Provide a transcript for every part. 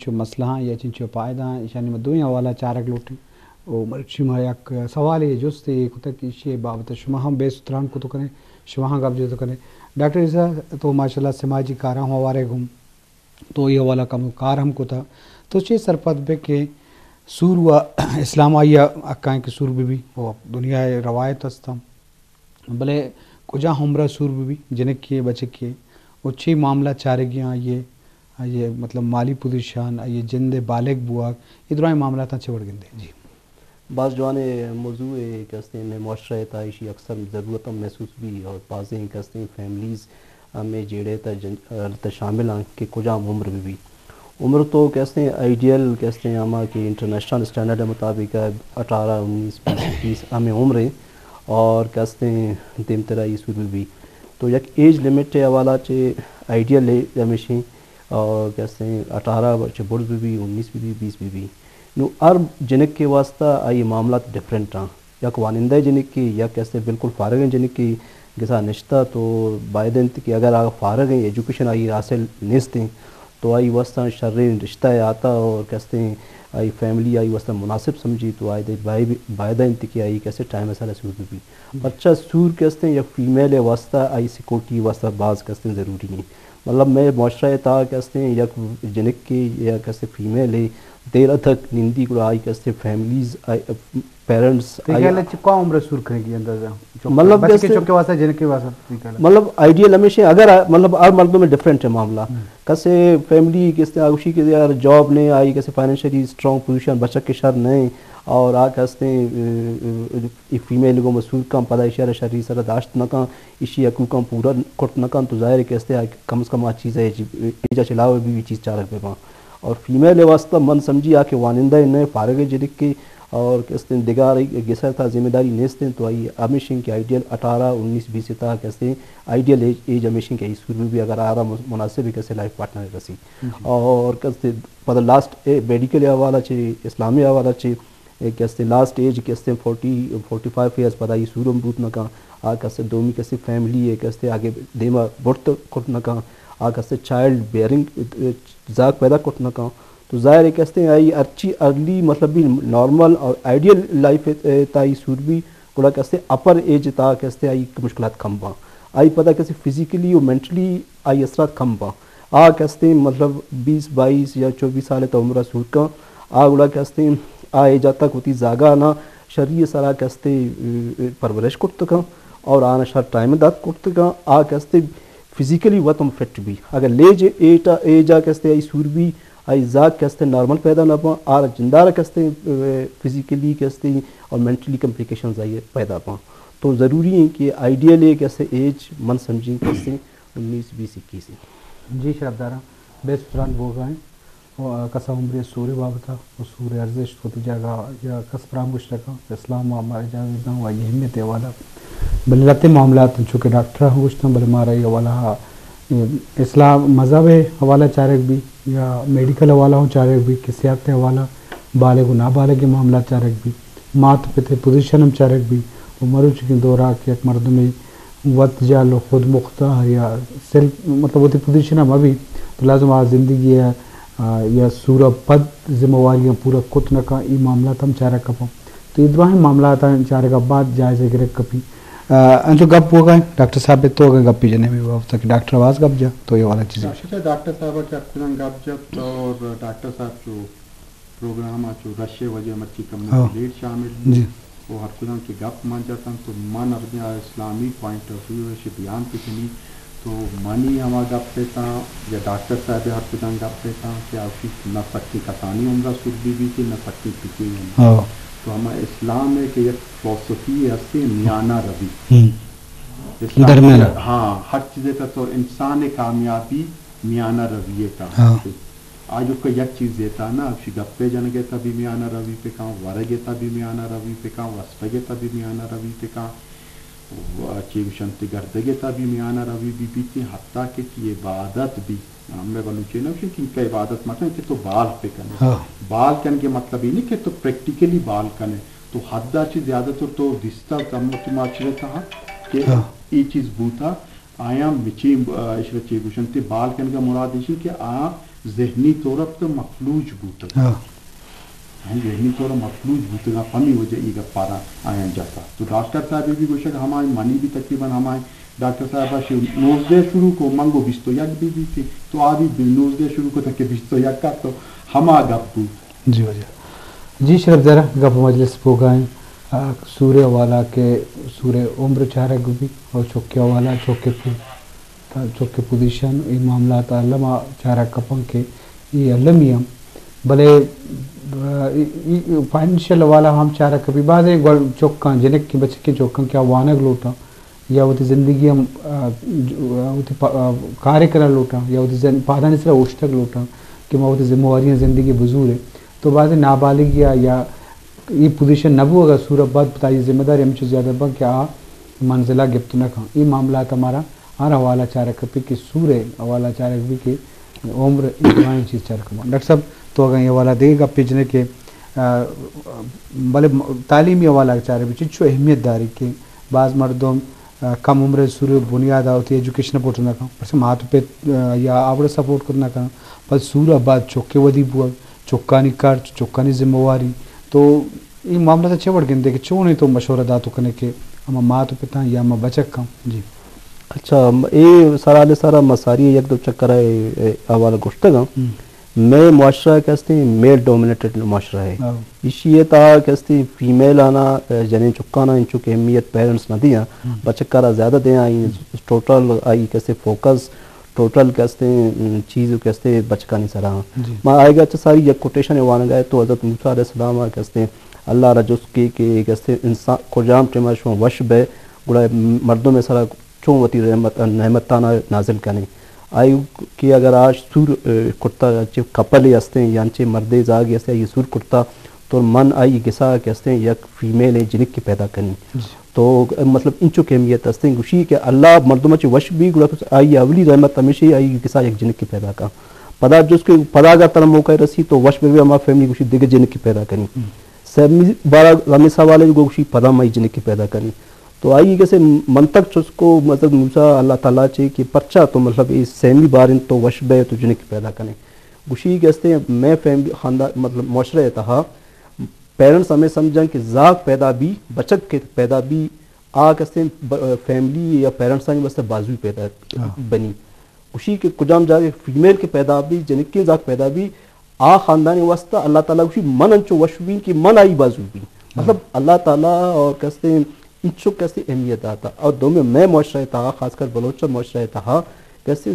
چو مسئلہ یا چنچو پائدہ یعنی مدوئی حوالہ چارک لوٹی او شما یک سوال ہے جست کتا کہ یہ بابت شما ہم بے ستران کو تو کریں شما ہم گب جو تو کریں ڈاکٹر عیسیٰ تو ماشاءاللہ سماجی کارہ ہم ہوارے گھوم تو یہ حوالہ کم کار ہم کو تھا تو چی سرپت بے کہ سور و اسلام آئیا اکائیں کہ سور بھی وہ دنیا روایت ہستا بلے کجا ہمرا سور بھی جنک کیے بچے کیے وہ چی معاملہ چارے گیا یہ مطلب مالی پوزیشن یہ جند بالغ بوا یہ دوران معاملات چھوڑ گندے جی بعض جوانے موضوع کہتے ہیں معاشرہ تعیشی اکثر ضرورت محسوس بھی اور بعضیں کہتے ہیں فیملیز میں جیڑے تا شامل ہیں کہ کجا عمر بھی عمر تو کہتے ہیں آئیڈیل کہتے ہیں ہمارا کہ انٹرنیشنل اسٹینڈرڈ مطابق 18 19 20 30 ہمیں عمریں اور کہتے ہیں دیم ترا یہ بھی تو یک ایج لمٹ حوالہ چے آئیڈیل ہے ہمیشہ اور کہتے ہیں 18 بڑھ بھی 19 بھی 20 بھی نو ہر جنک کے واسطہ آئی معاملات ڈفرینٹ ہیں یا وانندہ جنک کی یا کہتے ہیں بالکل فارغ ہیں جنک کی جیسا نشتہ تو باعدین کہ اگر آپ فارغ ہیں ایجوکیشن آئی حاصل نیست ہیں تو آئی واسطہ شرعی رشتہ آتا اور کہتے ہیں آئی فیملی آئی واسطہ مناسب سمجھی تو آئی باعدہ انتقی آئی کیسے ٹائم ایسا سور بھی بچہ سور کہتے ہیں یا فیمیل واسطہ آئی سیکورٹی واسطہ بعض کہتے ہیں ضروری نہیں مطلب میں معاشرہ تا کہتے ہیں یا جنک کی یا کہتے فیمیل ہے دیر تک نندی کو آئی کہتے فیملیز پیرنٹس کیا عمر سور کریں گی اندازہ مطلب مطلب آئیڈیل ہمیشہ اگر مطلب ہر مردوں میں ڈفرینٹ ہے معاملہ کیسے فیملی کس آگوشی کے یار جاب نہیں آئی کیسے فائنینشلی اسٹرانگ پوزیشن بچہ کے شر نہیں اور آ کہتے ہیں فیمیل کو مسئول کم پدا اشارہ شرعی سر داشت نہ کم اسی حقوق پورا کٹ نہ کم تو ظاہر کہتے ہیں کم از کم آ چیز ہے ایجا چلاؤ بھی چیز چارک پہ اور فیمیل واسطہ من سمجھی آ کے وانندہ نئے فارغ جنک کے اور کہتے ہیں دگار گسر تھا ذمہ داری نیست ہیں تو آئی ہمیشن کے آئیڈیل 18 19 20 تھا کہتے ہیں آئیڈیل ایج ہمیشن کے اسکول میں بھی اگر آ رہا مناسب ہے کیسے لائف پارٹنر رسی اور کہتے پتہ لاسٹ میڈیکل حوالہ چاہیے اسلامی حوالہ چاہیے کہتے لاسٹ ایج کہتے 45 ایئرس پتہ یہ سورم بوت نہ کہاں آ کہتے دومی کیسے فیملی ہے کہتے آگے دیما بڑھت کٹ نہ کہاں آ کہتے چائلڈ بیئرنگ ذاک پیدا کٹ نہ کہاں تو ظاہر ہے کہتے ہیں آئی اچھی ارلی مطلب بھی نارمل اور آئیڈیل لائف تائی سور بھی گوڑا کہتے اپر ایج تا کہتے آئی مشکلات کم پاں آئی پتہ کیسے فزیکلی اور مینٹلی آئی اثرات کم پاں آ کہتے مطلب 20 22 یا 24 سال تا عمرہ سور کا آ گوڑا کہتے آ ایجا تک ہوتی زاگا نا شریع سارا کہتے پرورش کرتا کا اور آنا شر ٹائم دات کرتا کا آ کہتے فزیکلی وہ تم فٹ بھی اگر لے ایجا کہتے آئی سور بھی آئی ذاک کہتے نارمل پیدا نہ پاں آر جندارہ کہتے فزیکلی کہتے اور مینٹلی کمپلیکیشنز آئی پیدا پاں تو ضروری ہے کہ آئیڈیل ہے کیسے ایج من سمجھیں کہتے 19 20 21 جی شراب دارہ بے ستران وہ گئیں کسا عمر سور بابتا و سور ارزش ہوتی جگہ یا کس پرام گشتکا اسلام ہمارے جاوید نہ ہوا یہ اہمیت والا بلے رتے معاملات چونکہ ڈاکٹر ہوں گشتاں بلے مارا یہ والا اسلام مذہب حوالہ چارک بھی یا میڈیکل حوالہ ہوں چارک بھی کسیات حوالہ بالغ و نابالغ کے معاملات چارک بھی مات پہ پوزیشن ہم چارک بھی عمر چکی دورہ کہ ایک مرد میں وقت جالو خود مختار یا سیلف مطلب ہوتی پوزیشن ہم ابھی تو لازم آج زندگی ہے یا سورہ پد ذمہ واریاں پورا کتنا کا یہ معاملات ہم چارک کپاں تو ادواہیں معاملات ہیں چارک بعد جائزے گرک کپی انچو گپ ہو گئے ڈاکٹر صاحب تو گئے گپی جنے میں وقت کہ ڈاکٹر آواز گپ جا تو یہ والا چیز ہے ڈاکٹر صاحب کا اپنا گپ جب اور ڈاکٹر صاحب جو پروگرام جو رشے وجہ مچی کمیونٹی لیٹ شامل جی وہ ہر قدم کی گپ مان جاتا تو من اپنے اسلامی پوائنٹ آف ویو سے بیان پہ چلی تو منی ہما گپ پیتا یا ڈاکٹر صاحب ہر قدم گپ پیتا کہ آپ نہ سکتی کسانی عمرہ سر بھی تھی نہ سکتی پکی تو ہمارا اسلام ہے کہ ایک فلسفی ہے میانہ روی درمیان ہاں ہر چیز کا تو انسان کامیابی میانہ رویے کا آج کا یک چیز دیتا نا اب گپے جن گے تبھی میانہ روی پہ کہاں ورگے تبھی میانہ روی پہ کہاں وسپگے تبھی میانہ روی پہ کہاں چیو شنتی گردگے تبھی میانہ روی بھی بیتی حتیٰ کہ یہ عبادت بھی ہم نے بلو چاہیے نا کہ ان کا عبادت مطلب کہ تو بال پہ کرنے بال کرنے کے مطلب ہی نہیں کہ تو پریکٹیکلی بال کرنے تو حد چیز زیادہ تر تو دستا کم کی معاشرے تھا کہ یہ چیز بوتا آیا مچی عشرت چیگوشنتی بال کرنے کا مراد اسی کہ آیا ذہنی طور پر مفلوج بوتا ذہنی طور مفلوج بوتا ہمیں وجہ یہ پارا آیا جاتا تو ڈاکٹر صاحب بھی گوشک ہمارے منی بھی تقریباً ہمارے ڈاکٹر صاحب نوزدہ شروع کو منگو بیستو یک بھی تھی تو آدھی نوزدہ شروع کو تک بیستو یک کا تو ہما گپ جی جی شرف ذرا گپ مجلس پوگائیں سورہ والا کے سورہ عمر چارک بھی اور چوکیا والا چوکے پوزیشن یہ معاملات علامہ چارک کپن کے یہ علمیم بھلے فائنینشیل والا ہم چارک کبھی بعض چوکاں جنک کی بچے کے چوکاں کیا وانگ لوٹاں یا وہ زندگی ہم کارے کرا لوٹاں یا وہ پادانی سر اوشتک لوٹاں کہ وہ ذمہ واریاں زندگی بزور ہے تو بعض نابالغ یا یہ پوزیشن نہ ہو اگر صورت بات بتائیے ذمہ داری ہم سے زیادہ بن کیا منزلہ گفت نہ کھاں یہ معاملات ہمارا ہر حوالہ چارک پہ کہ سورہ حوالہ چارک بھی کہ عمر اتوائیں چیز چارک ڈاکٹر صاحب تو اگر یہ حوالہ دے گا پیجنے کے بھلے تعلیمی حوالہ چارک بھی چچو اہمیت داری کہ بعض مردم کم عمر سورہ بنیاد ہوتی ہے ایجوکیشن سپورٹ نہ کھاں پس ہاتھ پہ یا آوڑ سپورٹ کرنا کھاں بس سورہ بعد چوکے ودی بوا چوکانی کار چوکانی ذمہ واری تو یہ معاملہ تو چوڑ گندے کہ چوں نہیں تو مشورہ داتو کرنے کے اما ماں تو پتا یا اما بچک کھاں جی اچھا یہ سارا مساری یک دو چکر ہے حوالہ گشتگاں میں معاشرہ کہتے ہیں میل ڈومینیٹڈ معاشرہ ہے اسی یہ تا کہتے ہیں فیمیل آنا جنہیں چکانا ان چکے اہمیت پیرنٹس نہ دیا بچکارا زیادہ دیں آئی ٹوٹل آئی کیسے فوکس ٹوٹل کہتے ہیں چیز کہتے ہیں بچکانی سراہ ماں آئے گا اچھا ساری یک کوٹیشن وان گئے تو حضرت موسیٰ علیہ السلام کہتے ہیں اللہ رجس کے کہتے ہیں انسان کو جام ٹیمہ شو وش بے گڑا مردوں میں سارا چون وتی نعمتانہ نازل کرنے آئی کہ اگر آج سور کرتا کپل ہستے ہیں یعنی مردے زاگی ہستے ہیں یہ سور کرتا تو من آئی گسا کہتے ہیں یک فیمیل جنک کی پیدا کرنی تو مطلب انچو کی اہمیت ہستے ہیں گوشی کہ اللہ مردمہ چی وش بھی گڑا آئی اولی رحمت ہمیشہ آئی گسا یک جنک کی پیدا کا پدا جو اس کے پدا اگر تر موقع رسی تو وش بھی ہمارا فیملی گوشی دیگر جنک کی پیدا کرنی سیمی بارہ غمی سوالے گوشی پدا مائی جنک کی پیدا کرنی تو آئی کیسے منطق چس کو مطلب موسیٰ اللہ تعالیٰ چاہیے کہ پرچہ تو مطلب اس سیمی بارن تو وش بے تو جنک پیدا کریں گوشی کہتے ہیں میں فیملی خاندان مطلب معاشرہ تہا پیرنٹس ہمیں سمجھیں کہ ذاک پیدا بھی بچک کے پیدا بھی آ کہتے ہیں فیملی یا پیرنٹس آئیں واسطے بازوی پیدا بنی گوشی کے کجام جا کے فیمیل کے پیدا بھی جنک کے ذاک پیدا بھی آ خاندان واسطہ اللہ تعالیٰ گوشی من انچو وش بھی کہ من آئی بازو بھی مطلب اللہ تعالیٰ اور کہتے ہیں انچو کیسے اہمیت آتا اور دو میں معاشرہ تھا خاص کر بلوچہ معاشرہ تھا کیسے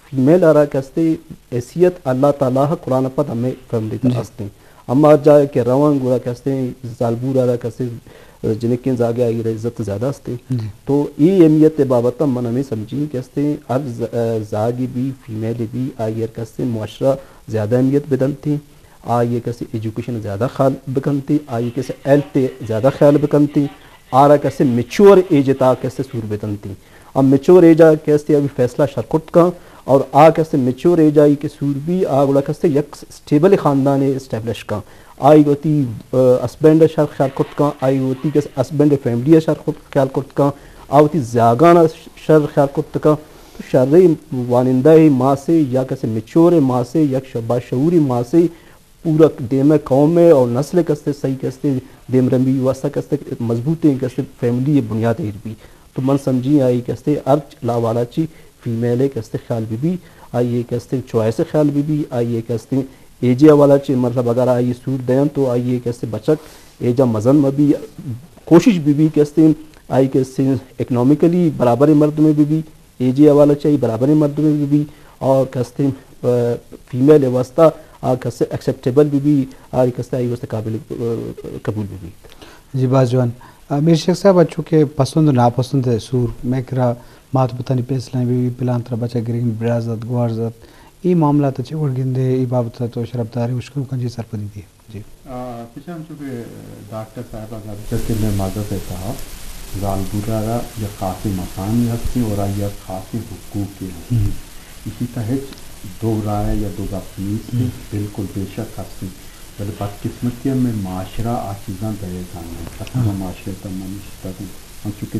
فیمیل آ رہا کیسے حیثیت اللہ تعالیٰ قرآن پت ہمیں فیملی تھاستے ہیں اما جائے کہ روان گورا کیسے زالبور آ رہا کیسے جنکین زاگے آئی رہا عزت زیادہ ہستے تو یہ اہمیت بابتا من ہمیں سمجھیں کیسے اب زاگی بھی فیمیل بھی آئی کیسے معاشرہ زیادہ اہمیت بدلتی آئیے کیسے ایجوکیشن زیادہ خیال بکنتی آئیے کیسے ایلٹ زیادہ خیال بکنتی آ رہا کیسے میچور ایج تا کیسے سور بیتن تھی اب میچور ایج آ کیسے ابھی فیصلہ شرکت کا اور آ کیسے میچور ایج آئی کہ سور بھی آ گڑا کیسے یک سٹیبل خاندان اسٹیبلش کا آئی ہوتی ہسبینڈ شرکت کا آئی ہوتی کیسے ہسبینڈ فیملی شرکت خیال کرت کا آ ہوتی زیاگانہ شر خیال کرت کا تو شر وانندہ ماں سے یا کیسے میچور ماں سے یک باشعوری ماں سے پورا دیم قوم میں اور نسل کستے صحیح کستے دیم رمی واسطہ کستے مضبوط ہیں کستے فیملی بنیاد ہے بھی تو من سمجھی آئی کستے ارچ لاوالا چی فیمیلے کستے خیال بھی آئیے کستے چوائس خیال بھی آئیے کستے ایجیا والا چی مطلب اگر آئیے سور دین تو آئیے کستے بچک ایجا مزن میں بھی کوشش بھی کستے آئی کستے اکنامیکلی برابر مرد میں بھی ایجیا والا چاہیے برابر مرد میں بھی اور کستے فیمیل واسطہ کسے ایکسیپٹیبل بھی آئی کسے آئی واسطے قابل قبول بھی جی بازوان میر شیخ صاحب اچھو کہ پسند و ناپسند ہے سور میں کرا مات بتانی پیسلائیں بھی پلان طرح بچہ گرین برازت گوارزت یہ معاملات اچھے اڑ گندے ای بابت تو شرب داری اشکم کنجی سرپدی دی جی پیشان چونکہ ڈاکٹر صاحبہ زیادہ کہ میں معذرت کہا زالبورہ را یا خاصی مکانی ہستی اور یا خاصی حقوق ہستی اسی تحت دو رائے یا دو گپنیس تھی بالکل بے شک ہستی بلکہ بدقسمتی میں معاشرہ آچیزاں دے جانا ہے پسند معاشرے تا منشتہ ہوں چونکہ